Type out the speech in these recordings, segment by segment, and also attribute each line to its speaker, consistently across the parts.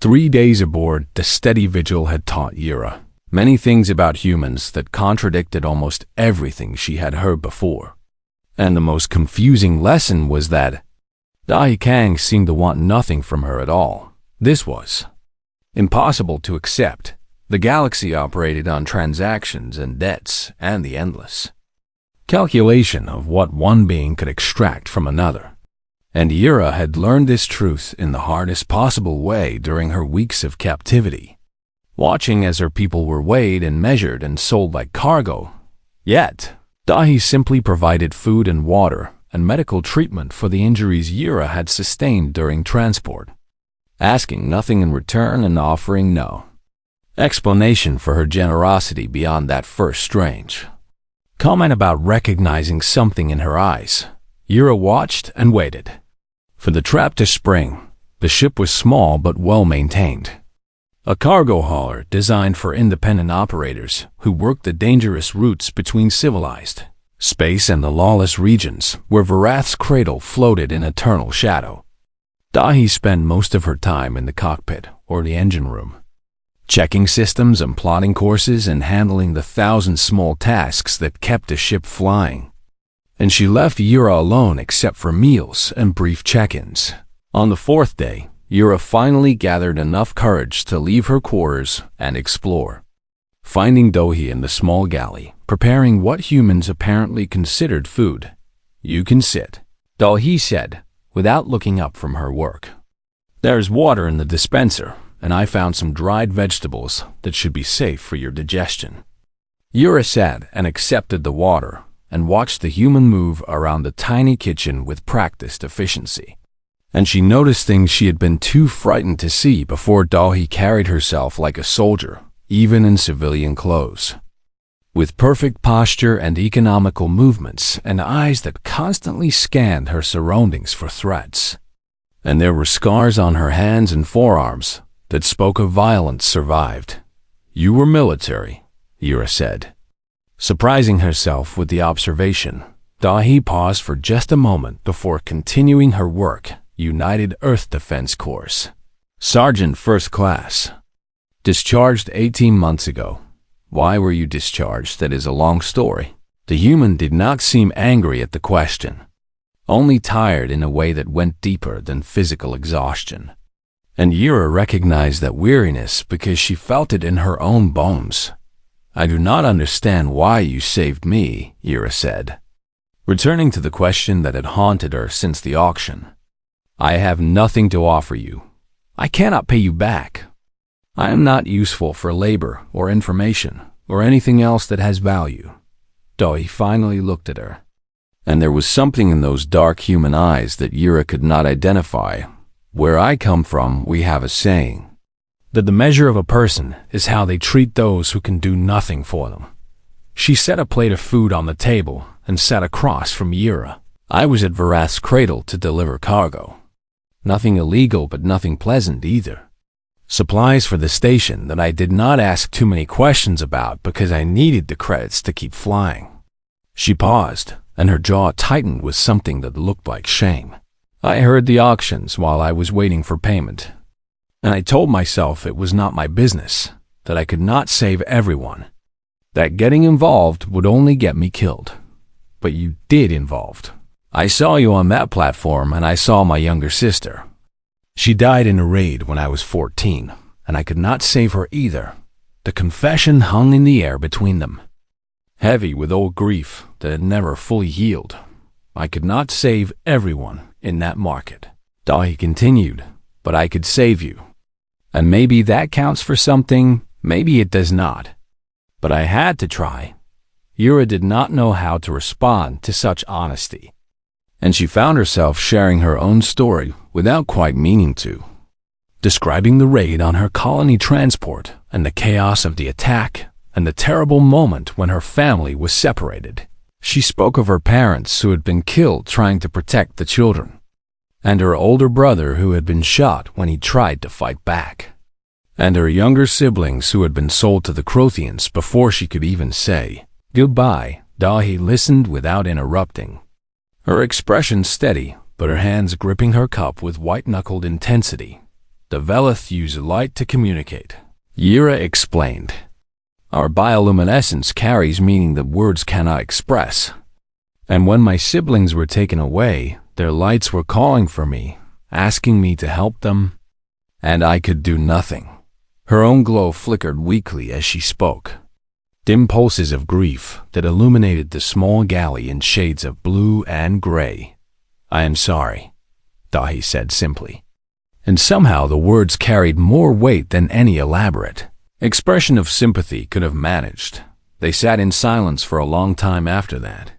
Speaker 1: 3 days aboard, the steady vigil had taught Yura many things about humans that contradicted almost everything she had heard before. And the most confusing lesson was that Dahi Kang seemed to want nothing from her at all. This was impossible to accept. The galaxy operated on transactions and debts and the endless calculation of what one being could extract from another. And Yura had learned this truth in the hardest possible way during her weeks of captivity, watching as her people were weighed and measured and sold like cargo. Yet, Dahi simply provided food and water and medical treatment for the injuries Yura had sustained during transport, asking nothing in return and offering no explanation for her generosity beyond that first strange comment about recognizing something in her eyes. Yura watched and waited for the trap to spring. The ship was small but well-maintained, a cargo hauler designed for independent operators who worked the dangerous routes between civilized space and the lawless regions where Varath's cradle floated in eternal shadow. Dahi spent most of her time in the cockpit or the engine room, checking systems and plotting courses and handling the thousand small tasks that kept the ship flying. And she left Yura alone except for meals and brief check-ins. On the fourth day, Yura finally gathered enough courage to leave her quarters and explore, finding Dahi in the small galley, preparing what humans apparently considered food. "You can sit," Dahi said, without looking up from her work. "There's water in the dispenser, and I found some dried vegetables that should be safe for your digestion." Yura sat and accepted the water and watched the human move around the tiny kitchen with practiced efficiency. And she noticed things she had been too frightened to see before. Dahi carried herself like a soldier, even in civilian clothes, with perfect posture and economical movements and eyes that constantly scanned her surroundings for threats. And there were scars on her hands and forearms that spoke of violence survived. "You were military," Yura said, surprising herself with the observation. Dahi paused for just a moment before continuing her work. "United Earth Defense Course. Sergeant First Class. Discharged 18 months ago." "Why were you discharged?" "That is a long story." The human did not seem angry at the question, only tired in a way that went deeper than physical exhaustion. And Yura recognized that weariness because she felt it in her own bones. "I do not understand why you saved me," Yura said, returning to the question that had haunted her since the auction. "I have nothing to offer you. I cannot pay you back. I am not useful for labor or information or anything else that has value." Dahi finally looked at her, and there was something in those dark human eyes that Yura could not identify. "Where I come from, we have a saying that the measure of a person is how they treat those who can do nothing for them." She set a plate of food on the table and sat across from Yura. "I was at Varath's cradle to deliver cargo. Nothing illegal, but nothing pleasant either. Supplies for the station that I did not ask too many questions about because I needed the credits to keep flying." She paused, and her jaw tightened with something that looked like shame. "I heard the auctions while I was waiting for payment, and I told myself it was not my business, that I could not save everyone, that getting involved would only get me killed. But you did involved. I saw you on that platform, and I saw my younger sister. She died in a raid when I was 14, and I could not save her either." The confession hung in the air between them, heavy with old grief that had never fully healed. "I could not save everyone in that market," Dahi continued, "but I could save you. And maybe that counts for something, maybe it does not. But I had to try." Yura did not know how to respond to such honesty, and she found herself sharing her own story without quite meaning to, describing the raid on her colony transport and the chaos of the attack and the terrible moment when her family was separated. She spoke of her parents who had been killed trying to protect the children, and her older brother who had been shot when he tried to fight back, and her younger siblings who had been sold to the Crothians before she could even say goodbye. Dahi listened without interrupting, her expression steady, but her hands gripping her cup with white-knuckled intensity. The Velith use light to communicate. Yira explained. Our bioluminescence carries meaning that words cannot express. And when my siblings were taken away, their lights were calling for me, asking me to help them, and I could do nothing. Her own glow flickered weakly as she spoke. Dim pulses of grief that illuminated the small galley in shades of blue and gray. I am sorry, Dahi said simply. And somehow the words carried more weight than any elaborate expression of sympathy could have managed. They sat in silence for a long time after that.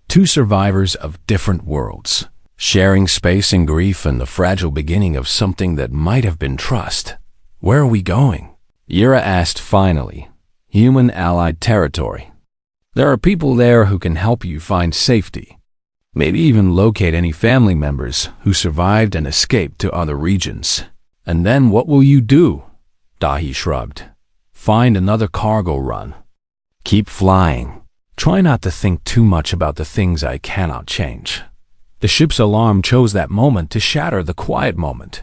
Speaker 1: Two survivors of different worlds, sharing space and grief and the fragile beginning of something that might have been trust. Where are we going? Yira asked finally. Human allied territory. There are people there who can help you find safety. Maybe even locate any family members who survived and escaped to other regions. And then what will you do? Dahi shrugged. Find another cargo run. Keep flying. Try not to think too much about the things I cannot change. The ship's alarm chose that moment to shatter the quiet moment.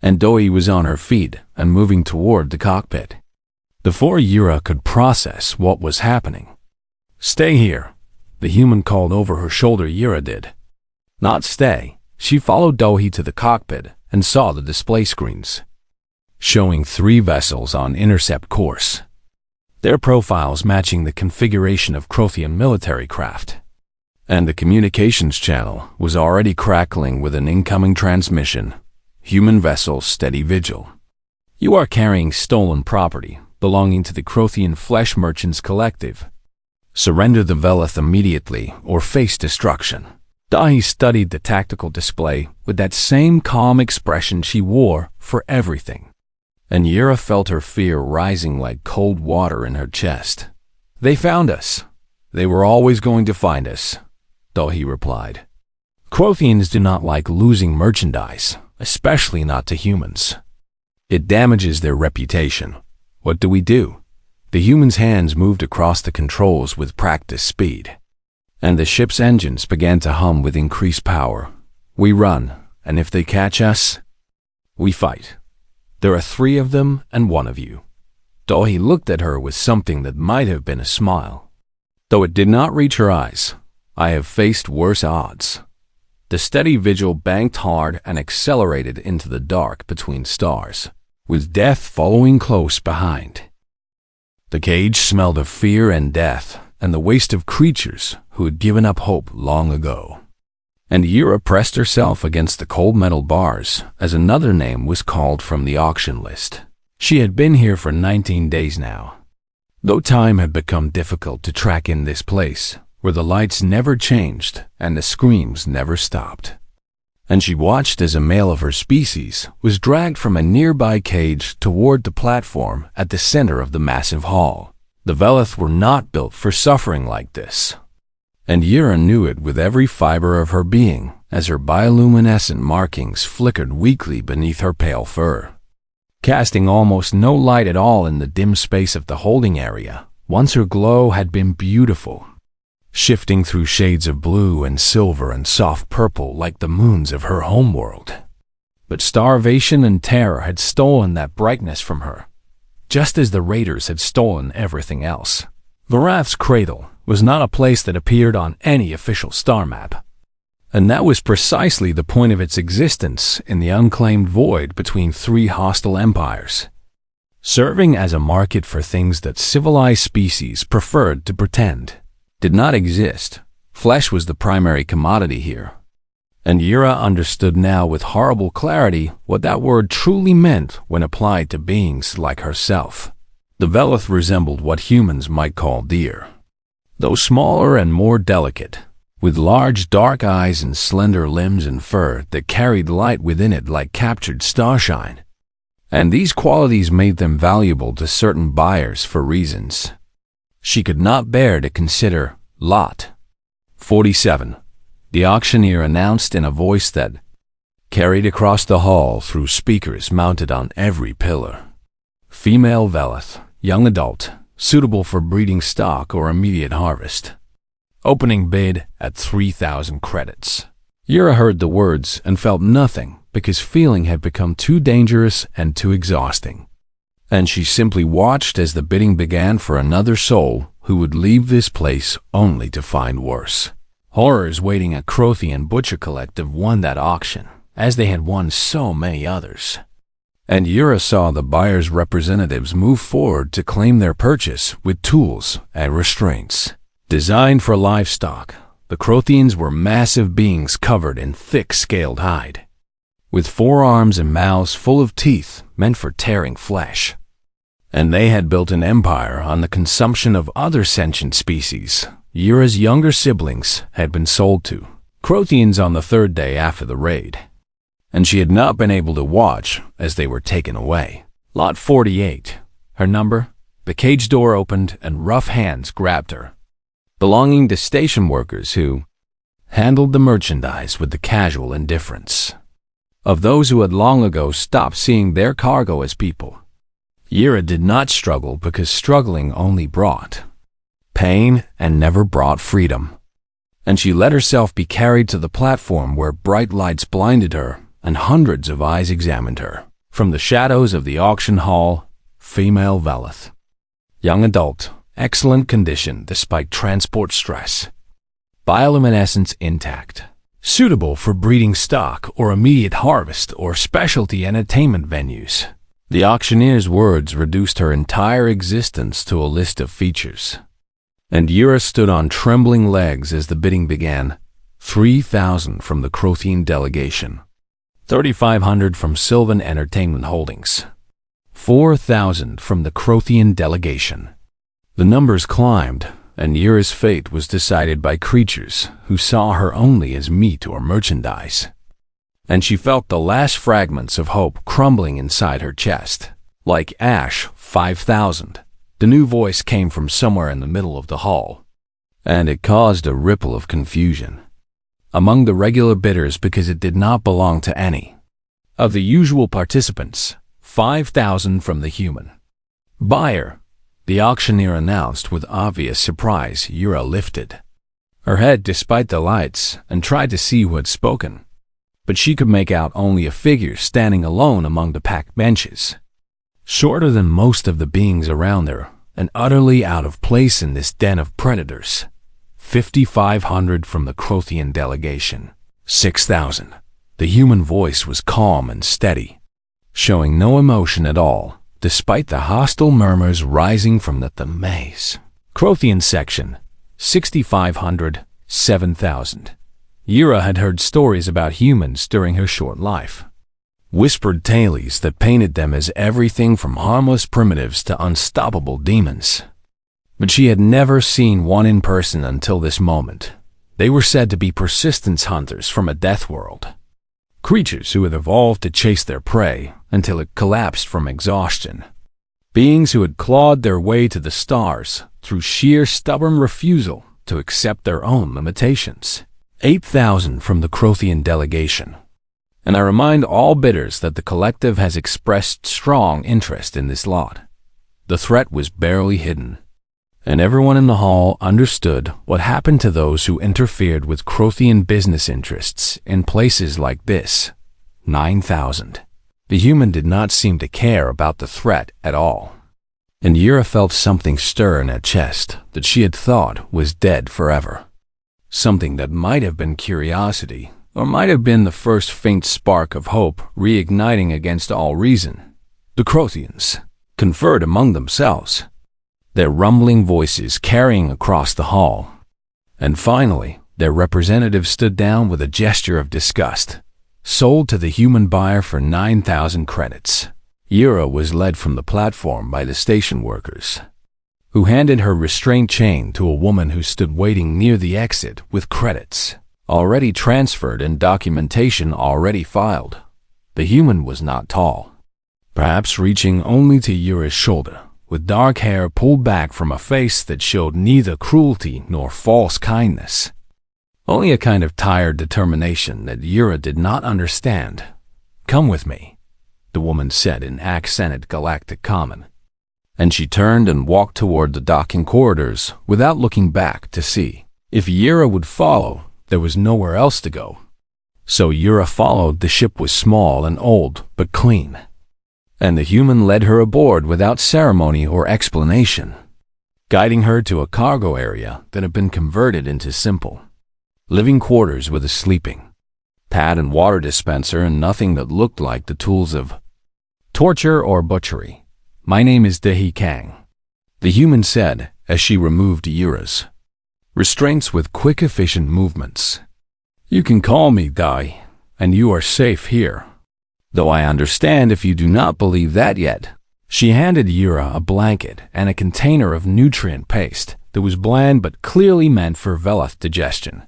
Speaker 1: And Doi was on her feet and moving toward the cockpit. Before Yira could process what was happening. Stay here, the human called over her shoulder. Yira did not stay. She followed Dohi to the cockpit and saw the display screens, showing 3 vessels on intercept course, their profiles matching the configuration of Crothian military craft. And the communications channel was already crackling with an incoming transmission. Human vessel, steady vigil. You are carrying stolen property belonging to the Crothian Flesh Merchants Collective. Surrender the Velith immediately or face destruction. Dahi studied the tactical display with that same calm expression she wore for everything. And Yira felt her fear rising like cold water in her chest. They found us. They were always going to find us, Dahi replied. Crothians do not like losing merchandise, especially not to humans. It damages their reputation. What do we do? The human's hands moved across the controls with practiced speed, and the ship's engines began to hum with increased power. We run, and if they catch us, we fight. There are 3 of them and 1 of you. Dahi looked at her with something that might have been a smile, though it did not reach her eyes. I have faced worse odds. The steady vigil banked hard and accelerated into the dark between stars, with death following close behind. The cage smelled of fear and death and the waste of creatures who had given up hope long ago. And Yira pressed herself against the cold metal bars as another name was called from the auction list. She had been here for 19 days now. Though time had become difficult to track in this place, where the lights never changed and the screams never stopped. And she watched as a male of her species was dragged from a nearby cage toward the platform at the center of the massive hall. The Velith were not built for suffering like this. And Yira knew it with every fiber of her being as her bioluminescent markings flickered weakly beneath her pale fur, casting almost no light at all in the dim space of the holding area. Once her glow had been beautiful, shifting through shades of blue and silver and soft purple like the moons of her homeworld. But starvation and terror had stolen that brightness from her, just as the raiders had stolen everything else. Varath's cradle was not a place that appeared on any official star map, and that was precisely the point of its existence in the unclaimed void between 3 hostile empires, serving as a market for things that civilized species preferred to pretend did not exist. Flesh was the primary commodity here, and Yira understood now with horrible clarity what that word truly meant when applied to beings like herself. The Velith resembled what humans might call deer, though smaller and more delicate, with large dark eyes and slender limbs and fur that carried light within it like captured starshine. And these qualities made them valuable to certain buyers for reasons she could not bear to consider. Lot 47. The auctioneer announced in a voice that carried across the hall through speakers mounted on every pillar. Female Velith, young adult, suitable for breeding stock or immediate harvest. Opening bid at 3,000 credits. Yira heard the words and felt nothing because feeling had become too dangerous and too exhausting. And she simply watched as the bidding began for another soul who would leave this place only to find worse. Horrors waiting at Crothian Butcher Collective won that auction, as they had won so many others. And Yura saw the buyer's representatives move forward to claim their purchase with tools and restraints. Designed for livestock, the Crothians were massive beings covered in thick scaled hide, with forearms and mouths full of teeth meant for tearing flesh. And they had built an empire on the consumption of other sentient species Yura's younger siblings had been sold to, Crothians on the third day after the raid. And she had not been able to watch as they were taken away. Lot 48, her number, the cage door opened and rough hands grabbed her, belonging to station workers who handled the merchandise with the casual indifference of those who had long ago stopped seeing their cargo as people. Yura did not struggle because struggling only brought pain and never brought freedom. And she let herself be carried to the platform where bright lights blinded her and hundreds of eyes examined her. From the shadows of the auction hall, female Velith. Young adult, excellent condition despite transport stress. Bioluminescence intact. Suitable for breeding stock or immediate harvest or specialty entertainment venues. The auctioneer's words reduced her entire existence to a list of features. And Yura stood on trembling legs as the bidding began. 3,000 from the Crothian delegation. 3,500 from Sylvan Entertainment Holdings. 4,000 from the Crothian delegation. The numbers climbed, and Yura's fate was decided by creatures who saw her only as meat or merchandise. And she felt the last fragments of hope crumbling inside her chest. Like ash, 5,000. The new voice came from somewhere in the middle of the hall, and it caused a ripple of confusion among the regular bidders because it did not belong to any of the usual participants. 5,000 from the human buyer, the auctioneer announced with obvious surprise. Yura lifted her head despite the lights and tried to see who had spoken, but she could make out only a figure standing alone among the packed benches, shorter than most of the beings around her and utterly out of place in this den of predators. 5,500 from the Crothian delegation. 6,000. The human voice was calm and steady, showing no emotion at all, despite the hostile murmurs rising from the maze. Crothian section. 6,500. 7,000. Yura had heard stories about humans during her short life. Whispered tales that painted them as everything from harmless primitives to unstoppable demons. But she had never seen one in person until this moment. They were said to be persistence hunters from a death world. Creatures who had evolved to chase their prey until it collapsed from exhaustion. Beings who had clawed their way to the stars through sheer stubborn refusal to accept their own limitations. 8,000 from the Crothian delegation. And I remind all bidders that the collective has expressed strong interest in this lot. The threat was barely hidden, and everyone in the hall understood what happened to those who interfered with Crothian business interests in places like this. 9,000. The human did not seem to care about the threat at all, and Yura felt something stir in her chest that she had thought was dead forever. Something that might have been curiosity, or might have been the first faint spark of hope reigniting against all reason. The Crothians conferred among themselves, their rumbling voices carrying across the hall. And finally, their representative stood down with a gesture of disgust. Sold to the human buyer for 9,000 credits. Yura was led from the platform by the station workers, who handed her restraint chain to a woman who stood waiting near the exit with credits already transferred and documentation already filed. The human was not tall, perhaps reaching only to Yura's shoulder, with dark hair pulled back from a face that showed neither cruelty nor false kindness. Only a kind of tired determination that Yura did not understand. "Come with me," the woman said in accented Galactic common. And she turned and walked toward the docking corridors without looking back to see if Yura would follow. There was nowhere else to go. So Yura followed. The ship was small and old, but clean. And the human led her aboard without ceremony or explanation, guiding her to a cargo area that had been converted into simple living quarters with a sleeping pad and water dispenser and nothing that looked like the tools of torture or butchery. "My name is Dehi Kang," the human said as she removed Yura's restraints with quick, efficient movements. "You can call me Dai, and you are safe here. Though I understand if you do not believe that yet." She handed Yura a blanket and a container of nutrient paste that was bland but clearly meant for Veloth digestion.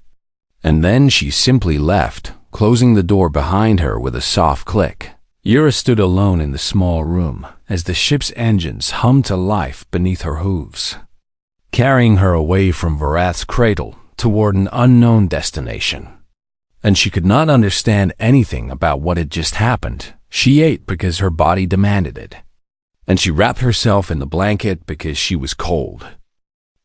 Speaker 1: And then she simply left, closing the door behind her with a soft click. Yura stood alone in the small room as the ship's engines hummed to life beneath her hooves, carrying her away from Varath's cradle toward an unknown destination. And she could not understand anything about what had just happened. She ate because her body demanded it. And she wrapped herself in the blanket because she was cold.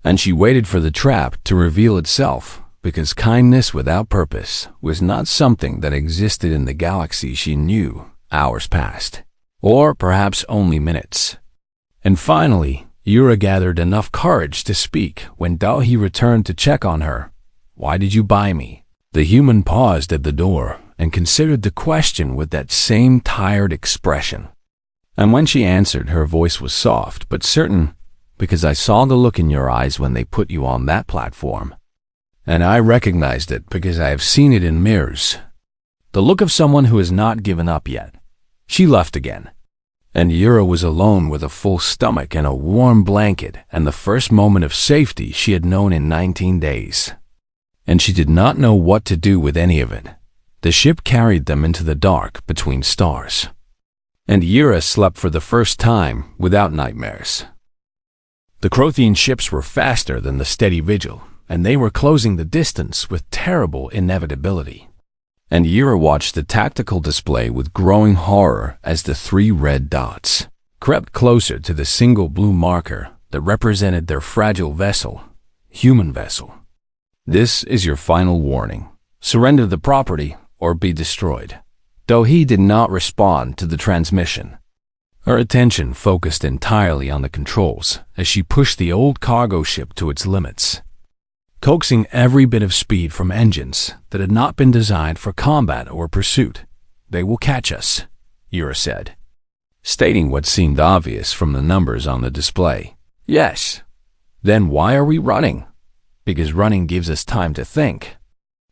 Speaker 1: And she waited for the trap to reveal itself, because kindness without purpose was not something that existed in the galaxy she knew. Hours passed, or perhaps only minutes. And finally, Yura gathered enough courage to speak when Dahi returned to check on her. "Why did you buy me?" The human paused at the door and considered the question with that same tired expression. And when she answered, her voice was soft but certain, "Because I saw the look in your eyes when they put you on that platform. And I recognized it because I have seen it in mirrors. The look of someone who has not given up yet." She left again, and Yura was alone with a full stomach and a warm blanket and the first moment of safety she had known in 19 days. And she did not know what to do with any of it. The ship carried them into the dark between stars. And Yura slept for the first time without nightmares. The Crothian ships were faster than the steady vigil, and they were closing the distance with terrible inevitability. And Yura watched the tactical display with growing horror as the 3 red dots crept closer to the single blue marker that represented their fragile vessel, human vessel. "This is your final warning. Surrender the property or be destroyed." Though he did not respond to the transmission, her attention focused entirely on the controls as she pushed the old cargo ship to its limits, coaxing every bit of speed from engines that had not been designed for combat or pursuit. "They will catch us," Yura said, stating what seemed obvious from the numbers on the display. "Yes. Then why are we running?" "Because running gives us time to think,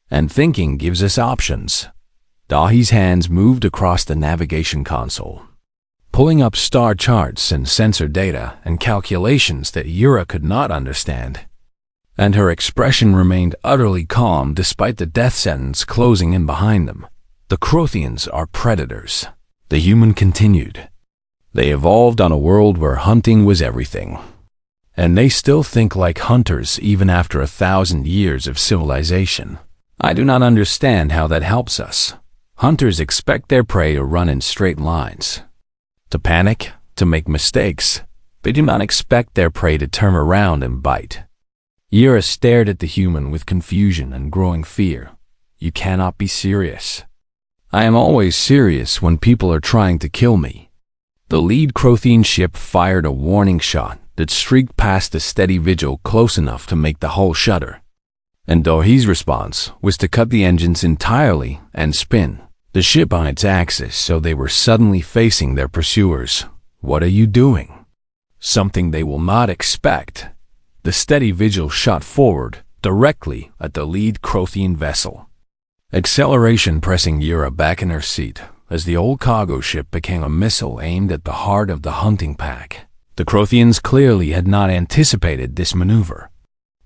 Speaker 1: and thinking gives us options." Dahi's hands moved across the navigation console, pulling up star charts and sensor data and calculations that Yura could not understand. And her expression remained utterly calm despite the death sentence closing in behind them. "The Crothians are predators," the human continued. "They evolved on a world where hunting was everything. And they still think like hunters even after 1,000 years of civilization. I do not understand how that helps us. Hunters expect their prey to run in straight lines, to panic, to make mistakes. They do not expect their prey to turn around and bite." Yura stared at the human with confusion and growing fear. "You cannot be serious." "I am always serious when people are trying to kill me." The lead Crothian ship fired a warning shot that streaked past the steady vigil close enough to make the hull shudder. And Dahi's response was to cut the engines entirely and spin the ship on its axis so they were suddenly facing their pursuers. "What are you doing?" "Something they will not expect." The steady vigil shot forward, directly at the lead Crothian vessel, acceleration pressing Yura back in her seat as the old cargo ship became a missile aimed at the heart of the hunting pack. The Crothians clearly had not anticipated this maneuver,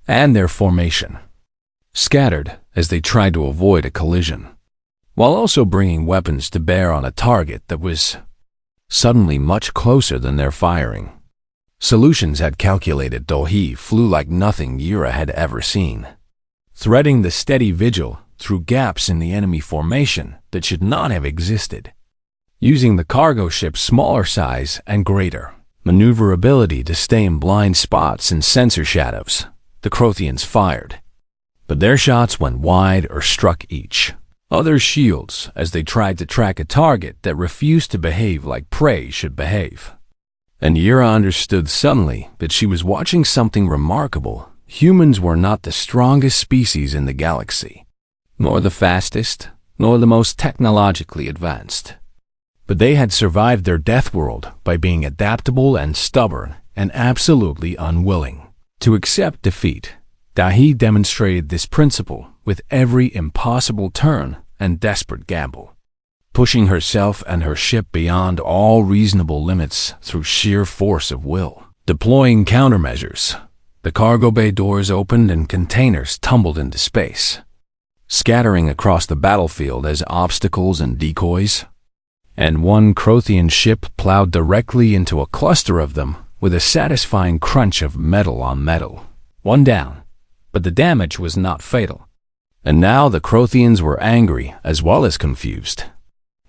Speaker 1: and their formation scattered as they tried to avoid a collision, while also bringing weapons to bear on a target that was suddenly much closer than their firing. Solutions had calculated Dahi flew like nothing Yura had ever seen, threading the steady vigil through gaps in the enemy formation that should not have existed. Using the cargo ship's smaller size and greater maneuverability to stay in blind spots and sensor shadows, the Crothians fired. But their shots went wide or struck each Others shields as they tried to track a target that refused to behave like prey should behave. And Yura understood suddenly that she was watching something remarkable. Humans were not the strongest species in the galaxy, nor the fastest, nor the most technologically advanced. But they had survived their death world by being adaptable and stubborn and absolutely unwilling to accept defeat. Dahi demonstrated this principle with every impossible turn and desperate gamble, pushing herself and her ship beyond all reasonable limits through sheer force of will. Deploying countermeasures, the cargo bay doors opened and containers tumbled into space, scattering across the battlefield as obstacles and decoys. And one Crothian ship plowed directly into a cluster of them with a satisfying crunch of metal on metal. One down, but the damage was not fatal. And now the Crothians were angry as well as confused,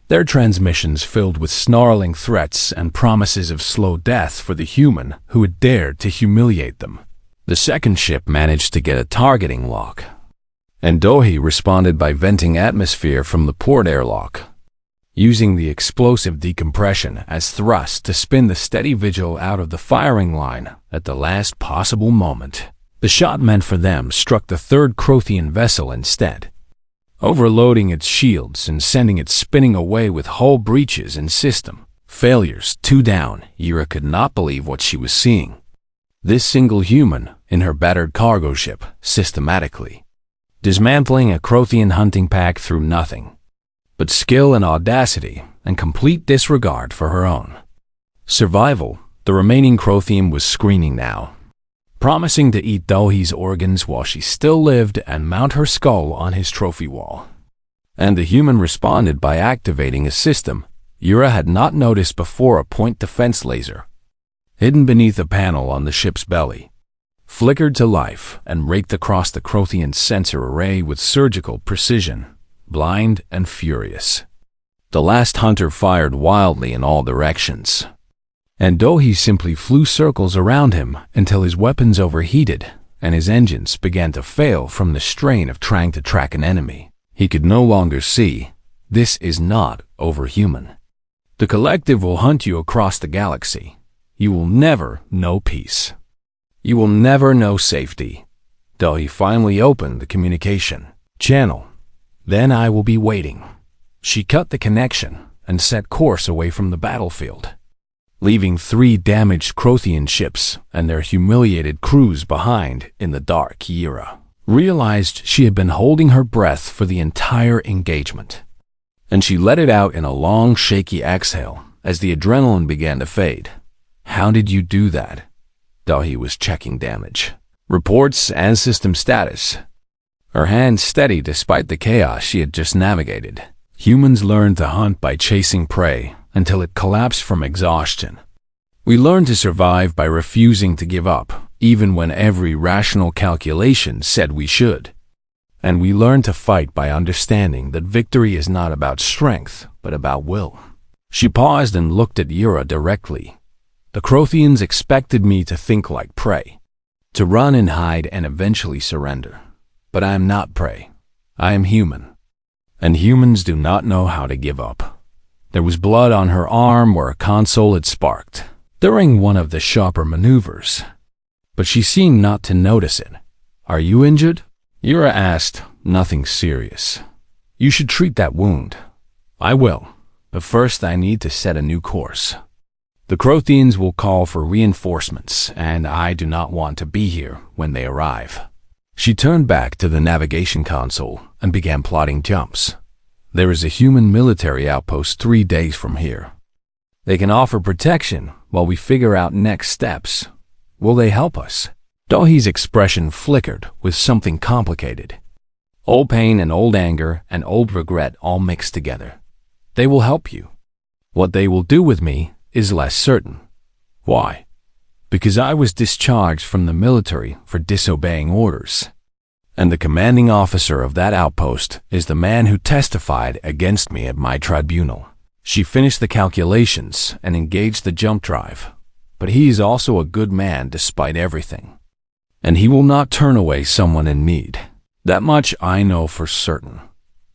Speaker 1: their transmissions filled with snarling threats and promises of slow death for the human who had dared to humiliate them. The second ship managed to get a targeting lock, and Dohi responded by venting atmosphere from the port airlock, using the explosive decompression as thrust to spin the steady vigil out of the firing line at the last possible moment. The shot meant for them struck the third Crothian vessel instead, overloading its shields and sending it spinning away with hull breaches and system failures. 2 down. Yura could not believe what she was seeing. This single human in her battered cargo ship, systematically dismantling a Crothian hunting pack through nothing but skill and audacity and complete disregard for her own survival. The remaining Crothian was screaming now, promising to eat Dohi's organs while she still lived and mount her skull on his trophy wall. And the human responded by activating a system Yura had not noticed before. A point defense laser, hidden beneath a panel on the ship's belly, flickered to life and raked across the Crothian sensor array with surgical precision. Blind and furious, the last hunter fired wildly in all directions, and Dohi simply flew circles around him until his weapons overheated and his engines began to fail from the strain of trying to track an enemy he could no longer see. This is not overhuman. The collective will hunt you across the galaxy. You will never know peace. You will never know safety. Dohi finally opened the communication channel. Then I will be waiting. She cut the connection and set course away from the battlefield, leaving 3 damaged Crothian ships and their humiliated crews behind in the dark. Yura realized she had been holding her breath for the entire engagement, and she let it out in a long, shaky exhale as the adrenaline began to fade. How did you do that? Dahi was checking damage reports and system status, her hands steady despite the chaos she had just navigated. Humans learned to hunt by chasing prey until it collapsed from exhaustion. We learned to survive by refusing to give up, even when every rational calculation said we should. And we learned to fight by understanding that victory is not about strength, but about will. She paused and looked at Yura directly. The Crothians expected me to think like prey, to run and hide and eventually surrender. But I am not prey. I am human. And humans do not know how to give up. There was blood on her arm where a console had sparked during one of the sharper maneuvers, but she seemed not to notice it. Are you injured? Yura asked. Nothing serious. You should treat that wound. I will, but first I need to set a new course. The Crothians will call for reinforcements, and I do not want to be here when they arrive. She turned back to the navigation console and began plotting jumps. There is a human military outpost 3 days from here. They can offer protection while we figure out next steps. Will they help us? Dohi's expression flickered with something complicated. Old pain and old anger and old regret all mixed together. They will help you. What they will do with me is less certain. Why? Because I was discharged from the military for disobeying orders. And the commanding officer of that outpost is the man who testified against me at my tribunal. She finished the calculations and engaged the jump drive. But he is also a good man despite everything. And he will not turn away someone in need. That much I know for certain.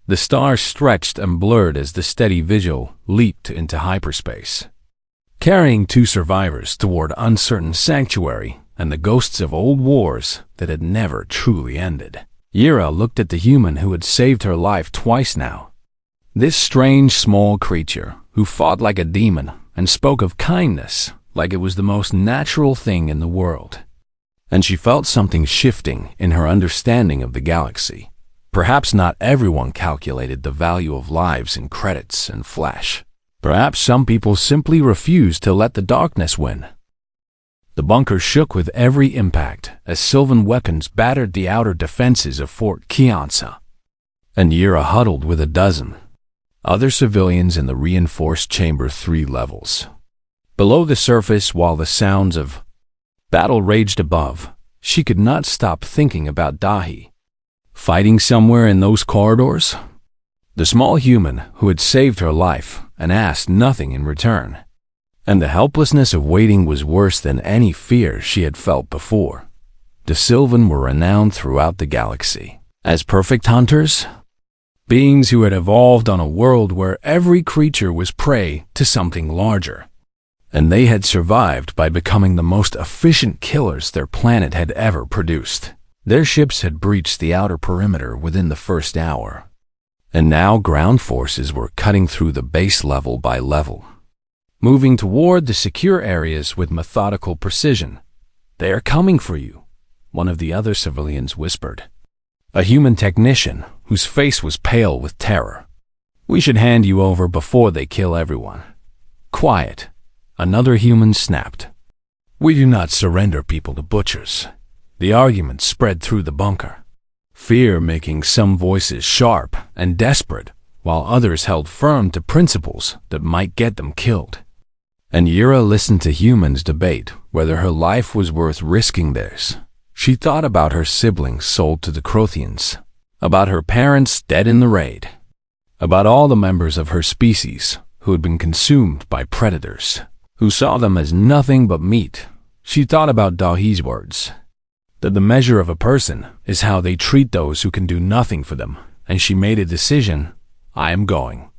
Speaker 1: The stars stretched and blurred as the steady vigil leaped into hyperspace, carrying two survivors toward uncertain sanctuary and the ghosts of old wars that had never truly ended. Yira looked at the human who had saved her life twice now. This strange small creature who fought like a demon and spoke of kindness like it was the most natural thing in the world. And she felt something shifting in her understanding of the galaxy. Perhaps not everyone calculated the value of lives in credits and flash. Perhaps some people simply refused to let the darkness win. The bunker shook with every impact as Sylvan weapons battered the outer defenses of Fort Kiansa. And Yira huddled with a dozen other civilians in the reinforced chamber 3 levels. Below the surface, while the sounds of battle raged above, she could not stop thinking about Dahi. Fighting somewhere in those corridors? The small human who had saved her life and asked nothing in return. And the helplessness of waiting was worse than any fear she had felt before. The Sylvan were renowned throughout the galaxy as perfect hunters, beings who had evolved on a world where every creature was prey to something larger. And they had survived by becoming the most efficient killers their planet had ever produced. Their ships had breached the outer perimeter within the first hour. And now ground forces were cutting through the base level by level, moving toward the secure areas with methodical precision. "They are coming for you," one of the other civilians whispered. A human technician whose face was pale with terror. "We should hand you over before they kill everyone." "Quiet," another human snapped. "We do not surrender people to butchers." The argument spread through the bunker, fear making some voices sharp and desperate, while others held firm to principles that might get them killed. And Yira listened to humans debate whether her life was worth risking theirs. She thought about her siblings sold to the Crothians, about her parents dead in the raid, about all the members of her species who had been consumed by predators, who saw them as nothing but meat. She thought about Dahi's words, that the measure of a person is how they treat those who can do nothing for them, and she made a decision. "I am going."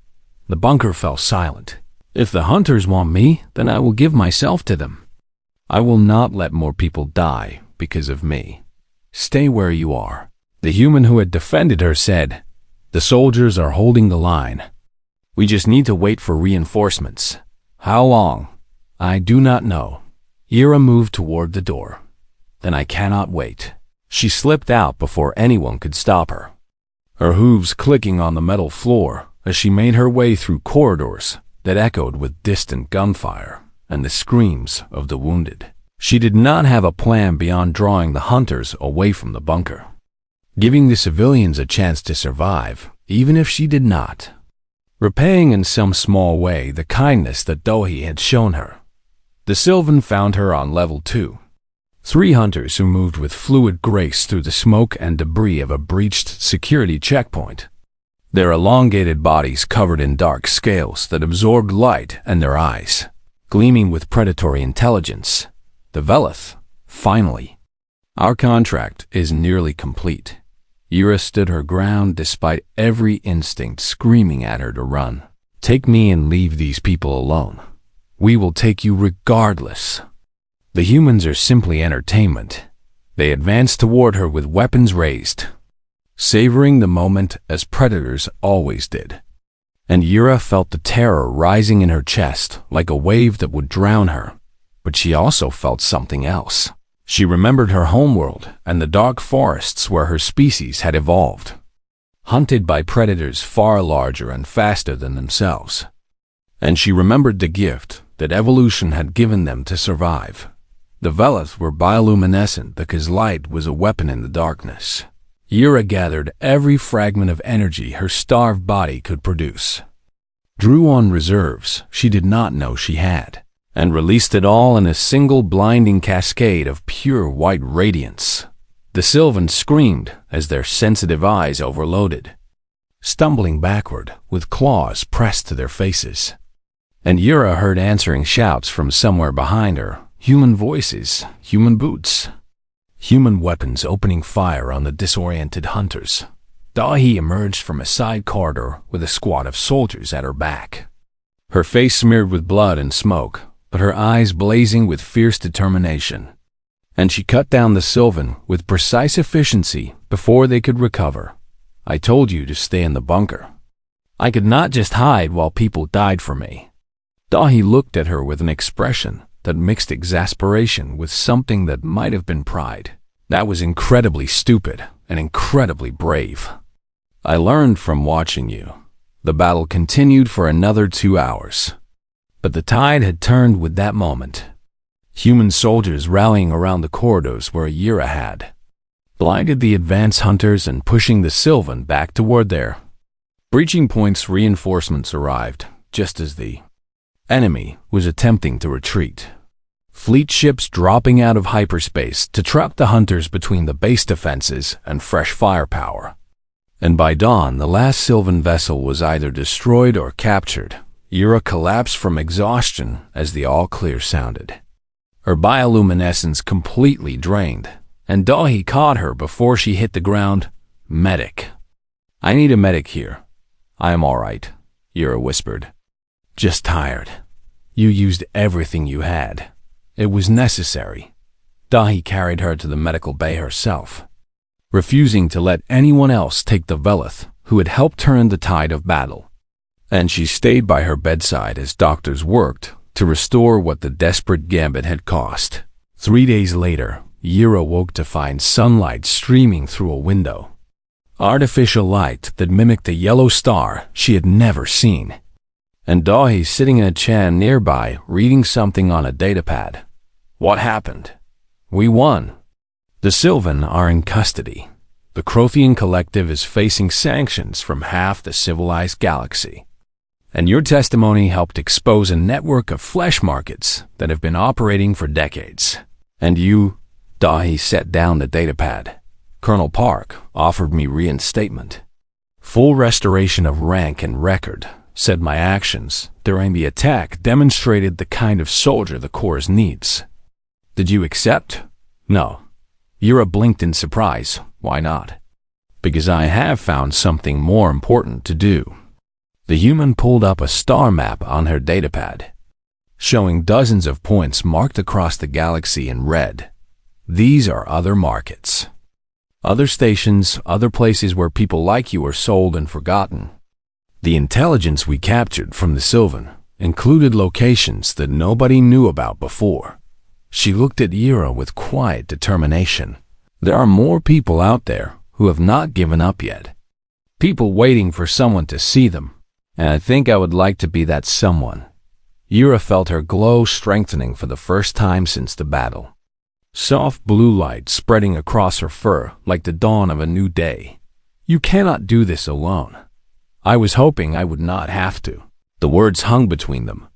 Speaker 1: The bunker fell silent. "If the hunters want me, then I will give myself to them. I will not let more people die because of me. Stay where you are." The human who had defended her said, "The soldiers are holding the line. We just need to wait for reinforcements. How long? I do not know." Yira moved toward the door. "Then I cannot wait." She slipped out before anyone could stop her, her hooves clicking on the metal floor as she made her way through corridors that echoed with distant gunfire and the screams of the wounded. She did not have a plan beyond drawing the hunters away from the bunker, giving the civilians a chance to survive, even if she did not, repaying in some small way the kindness that Dahi had shown her. The Sylvan found her on level 2. 3 hunters who moved with fluid grace through the smoke and debris of a breached security checkpoint, their elongated bodies covered in dark scales that absorbed light, and their eyes gleaming with predatory intelligence. The Velith, finally. "Our contract is nearly complete." Yira stood her ground despite every instinct screaming at her to run. "Take me and leave these people alone. We will take you regardless." The humans are simply entertainment. They advanced toward her with weapons raised, savoring the moment as predators always did. And Yira felt the terror rising in her chest like a wave that would drown her. But she also felt something else. She remembered her homeworld and the dark forests where her species had evolved, hunted by predators far larger and faster than themselves. And she remembered the gift that evolution had given them to survive. The Velith were bioluminescent because light was a weapon in the darkness. Yira gathered every fragment of energy her starved body could produce, drew on reserves she did not know she had, and released it all in a single blinding cascade of pure white radiance. The Sylvan screamed as their sensitive eyes overloaded, stumbling backward with claws pressed to their faces. And Yira heard answering shouts from somewhere behind her, human voices, human boots, human weapons opening fire on the disoriented hunters. Dahi emerged from a side corridor with a squad of soldiers at her back. Her face smeared with blood and smoke, but her eyes blazing with fierce determination. And she cut down the Sylvan with precise efficiency before they could recover. I told you to stay in the bunker. I could not just hide while people died for me. Dahi looked at her with an expression that mixed exasperation with something that might have been pride. That was incredibly stupid and incredibly brave. I learned from watching you. The battle continued for another 2 hours. But the tide had turned with that moment. Human soldiers rallying around the corridors where Yura had blinded the advance hunters and pushing the Sylvan back toward their breaching points. Reinforcements arrived just as the enemy was attempting to retreat. Fleet ships dropping out of hyperspace to trap the hunters between the base defenses and fresh firepower. And by dawn, the last Sylvan vessel was either destroyed or captured. Yura collapsed from exhaustion as the all-clear sounded. Her bioluminescence completely drained, and Dahi caught her before she hit the ground. Medic. I need a medic here. I am all right, Yura whispered. Just tired. You used everything you had. It was necessary. Dahi carried her to the medical bay herself, refusing to let anyone else take the Velith who had helped turn the tide of battle. And she stayed by her bedside as doctors worked to restore what the desperate gambit had cost. 3 days later, Yura woke to find sunlight streaming through a window. Artificial light that mimicked the yellow star she had never seen. And Dahi sitting in a chair nearby reading something on a datapad. What happened? We won. The Sylvan are in custody. The Crothian Collective is facing sanctions from half the civilized galaxy. And your testimony helped expose a network of flesh markets that have been operating for decades. And you, Dahi set down the datapad. Colonel Park offered me reinstatement. Full restoration of rank and record, said my actions during the attack demonstrated the kind of soldier the Corps needs. Did you accept? No. Yura blinked in surprise. Why not? Because I have found something more important to do. The human pulled up a star map on her datapad, showing dozens of points marked across the galaxy in red. These are other markets. Other stations, other places where people like you are sold and forgotten. The intelligence we captured from the Sylvan included locations that nobody knew about before. She looked at Yura with quiet determination. There are more people out there who have not given up yet. People waiting for someone to see them. And I think I would like to be that someone. Yura felt her glow strengthening for the first time since the battle. Soft blue light spreading across her fur like the dawn of a new day. You cannot do this alone. I was hoping I would not have to. The words hung between them.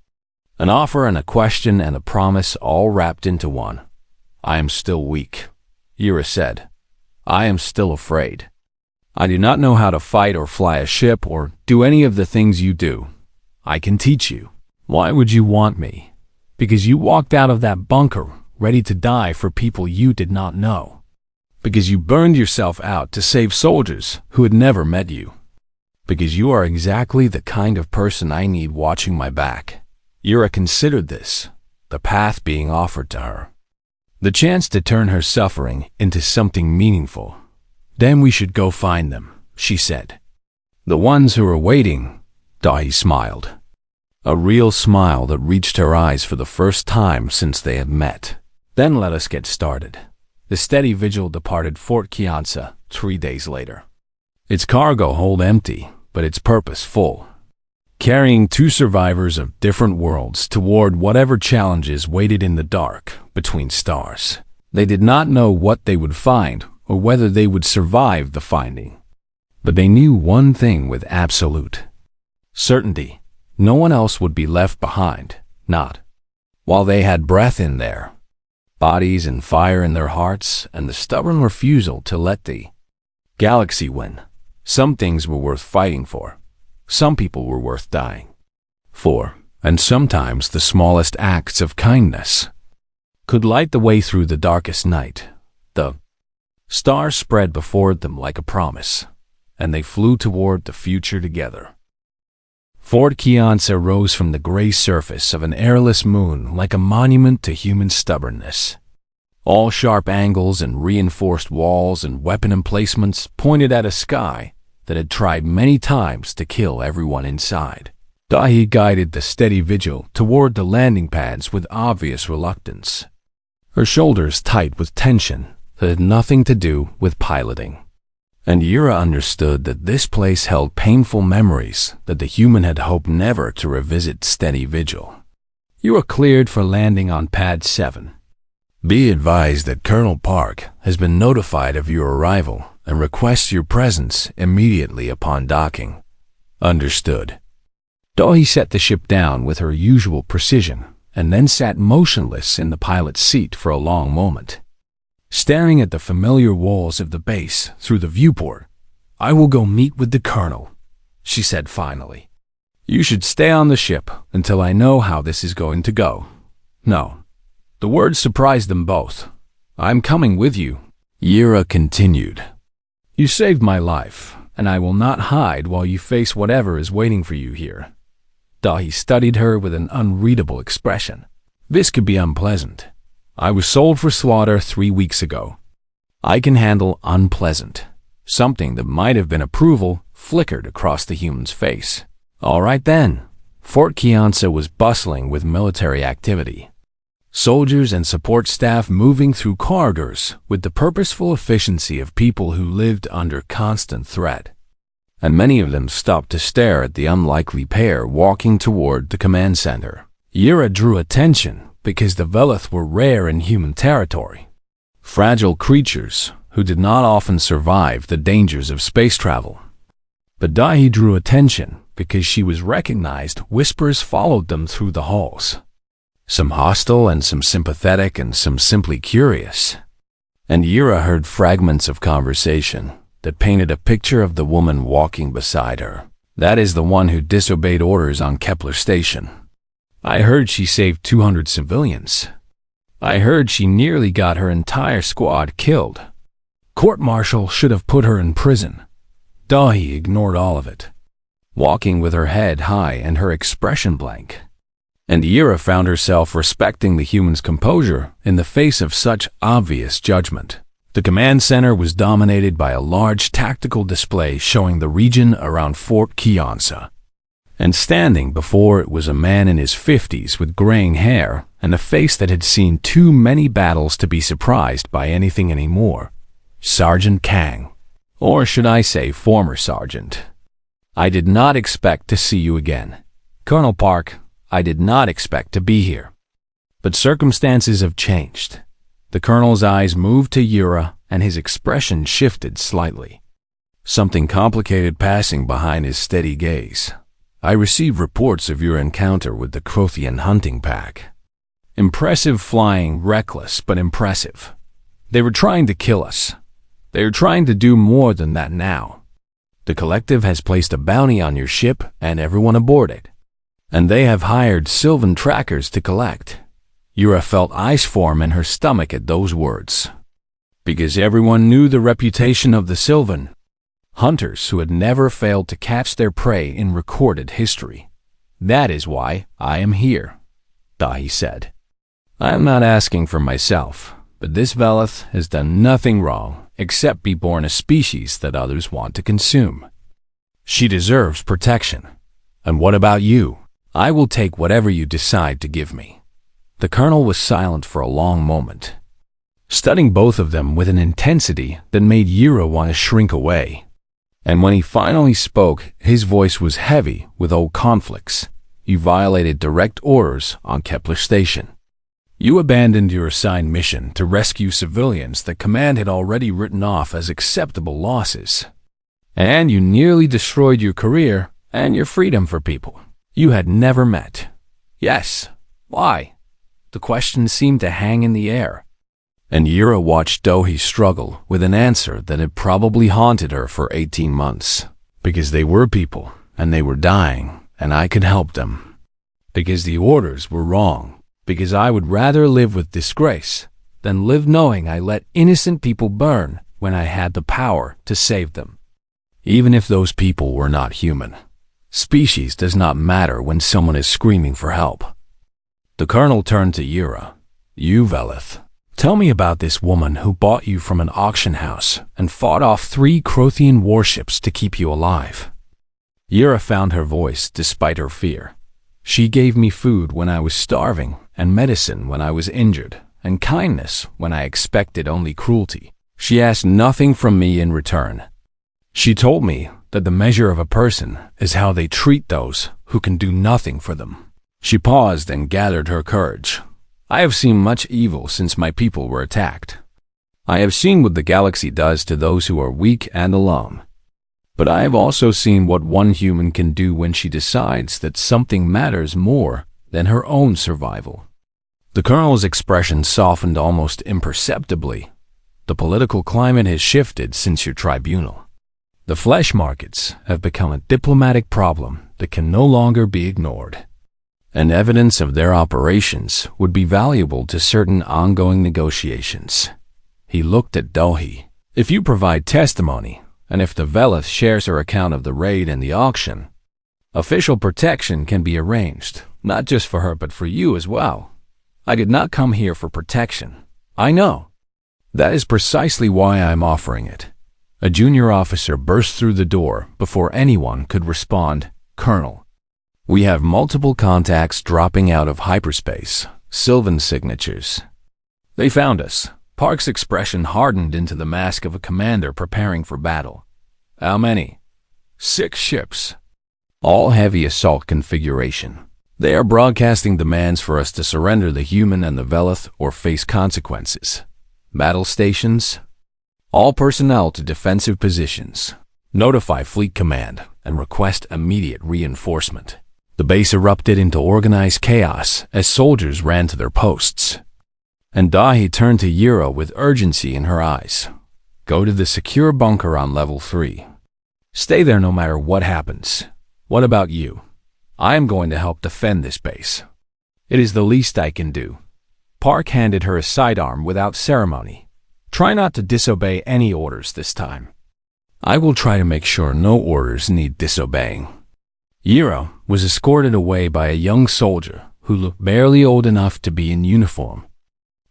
Speaker 1: An offer and a question and a promise all wrapped into one. I am still weak, Yura said. I am still afraid. I do not know how to fight or fly a ship or do any of the things you do. I can teach you. Why would you want me? Because you walked out of that bunker ready to die for people you did not know. Because you burned yourself out to save soldiers who had never met you. Because you are exactly the kind of person I need watching my back. Yura considered this, the path being offered to her. The chance to turn her suffering into something meaningful. Then we should go find them, she said. The ones who are waiting, Dahi smiled. A real smile that reached her eyes for the first time since they had met. Then let us get started. The steady vigil departed Fort Kiansa 3 days later. Its cargo hold empty, but its purpose full. Carrying 2 survivors of different worlds toward whatever challenges waited in the dark between stars. They did not know what they would find or whether they would survive the finding. But they knew one thing with absolute certainty. No one else would be left behind, not while they had breath in their bodies and fire in their hearts and the stubborn refusal to let the galaxy win. Some things were worth fighting for. Some people were worth dying for. And sometimes the smallest acts of kindness could light the way through the darkest night. The stars spread before them like a promise. and they flew toward the future together. Fort Kiansa rose from the gray surface of an airless moon like a monument to human stubbornness. All sharp angles and reinforced walls and weapon emplacements pointed at a sky that had tried many times to kill everyone inside. Dahi guided the steady vigil toward the landing pads with obvious reluctance, her shoulders tight with tension that had nothing to do with piloting. And Yura understood that this place held painful memories that the human had hoped never to revisit steady vigil. You are cleared for landing on Pad 7. Be advised that Colonel Park has been notified of your arrival and requests your presence immediately upon docking. Understood. Dahi set the ship down with her usual precision and then sat motionless in the pilot's seat for a long moment, staring at the familiar walls of the base through the viewport. I will go meet with the Colonel, she said finally. You should stay on the ship until I know how this is going to go. No. The words surprised them both. I'm coming with you, Yura continued. You saved my life, and I will not hide while you face whatever is waiting for you here. Dahi studied her with an unreadable expression. This could be unpleasant. I was sold for slaughter 3 weeks ago. I can handle unpleasant. Something that might have been approval flickered across the human's face. All right then. Fort Kiansa was bustling with military activity. Soldiers and support staff moving through corridors with the purposeful efficiency of people who lived under constant threat. And many of them stopped to stare at the unlikely pair walking toward the command center. Yura drew attention because the Velith were rare in human territory. Fragile creatures who did not often survive the dangers of space travel. But Dahi drew attention because she was recognized. Whispers followed them through the halls. Some hostile and some sympathetic and some simply curious. And Yura heard fragments of conversation that painted a picture of the woman walking beside her. That is the one who disobeyed orders on Kepler Station. I heard she saved 200 civilians. I heard she nearly got her entire squad killed. Court-martial should have put her in prison. Dahi ignored all of it, walking with her head high and her expression blank. And Yura found herself respecting the human's composure in the face of such obvious judgment. The command center was dominated by a large tactical display showing the region around Fort Kiansa. And standing before it was a man in his 50s with graying hair and a face that had seen too many battles to be surprised by anything anymore. Sergeant Kang. Or should I say former sergeant. I did not expect to see you again. Colonel Park, I did not expect to be here. But circumstances have changed. The colonel's eyes moved to Yura, and his expression shifted slightly. Something complicated passing behind his steady gaze. I received reports of your encounter with the Crothian hunting pack. Impressive flying, reckless but impressive. They were trying to kill us. They are trying to do more than that now. The collective has placed a bounty on your ship and everyone aboard it. And they have hired Sylvan trackers to collect. Yura felt ice form in her stomach at those words. Because everyone knew the reputation of the Sylvan. Hunters who had never failed to catch their prey in recorded history. That is why I am here, Dahi said. I am not asking for myself, but this Velith has done nothing wrong except be born a species that others want to consume. She deserves protection. And what about you? I will take whatever you decide to give me. The colonel was silent for a long moment, studying both of them with an intensity that made Yura want to shrink away. And when he finally spoke, his voice was heavy with old conflicts. You violated direct orders on Kepler Station. You abandoned your assigned mission to rescue civilians that command had already written off as acceptable losses. And you nearly destroyed your career and your freedom for people you had never met. Yes. Why? The question seemed to hang in the air. And Yura watched Dahi struggle with an answer that had probably haunted her for 18 months. Because they were people, and they were dying, and I could help them. Because the orders were wrong. Because I would rather live with disgrace than live knowing I let innocent people burn when I had the power to save them. even if those people were not human. Species does not matter when someone is screaming for help. The colonel turned to Yura. You, Velith, tell me about this woman who bought you from an auction house and fought off 3 Crothian warships to keep you alive. Yura found her voice despite her fear. She gave me food when I was starving, and medicine when I was injured, and kindness when I expected only cruelty. She asked nothing from me in return. She told me that the measure of a person is how they treat those who can do nothing for them. She paused and gathered her courage. I have seen much evil since my people were attacked. I have seen what the galaxy does to those who are weak and alone. But I have also seen what one human can do when she decides that something matters more than her own survival. The colonel's expression softened almost imperceptibly. The political climate has shifted since your tribunal. The flesh markets have become a diplomatic problem that can no longer be ignored. And evidence of their operations would be valuable to certain ongoing negotiations. He looked at Dohi. If you provide testimony, and if the Velith shares her account of the raid and the auction, official protection can be arranged, not just for her but for you as well. I did not come here for protection. I know. That is precisely why I am offering it. A junior officer burst through the door before anyone could respond. Colonel, we have multiple contacts dropping out of hyperspace, Sylvan signatures. They found us. Park's expression hardened into the mask of a commander preparing for battle. How many? 6 ships. All heavy assault configuration. They are broadcasting demands for us to surrender the human and the Velith or face consequences. Battle stations. All personnel to defensive positions. Notify Fleet Command and request immediate reinforcement. The base erupted into organized chaos as soldiers ran to their posts. And Dahi turned to Yura with urgency in her eyes. Go to the secure bunker on level 3. Stay there no matter what happens. What about you? I am going to help defend this base. It is the least I can do. Park handed her a sidearm without ceremony. Try not to disobey any orders this time. I will try to make sure no orders need disobeying. Yura was escorted away by a young soldier who looked barely old enough to be in uniform.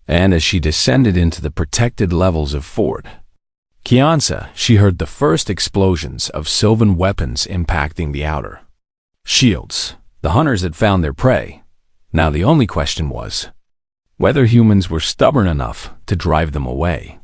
Speaker 1: And as she descended into the protected levels of Fort Kiansa, she heard the first explosions of Sylvan weapons impacting the outer shields. The hunters had found their prey. Now the only question was whether humans were stubborn enough to drive them away.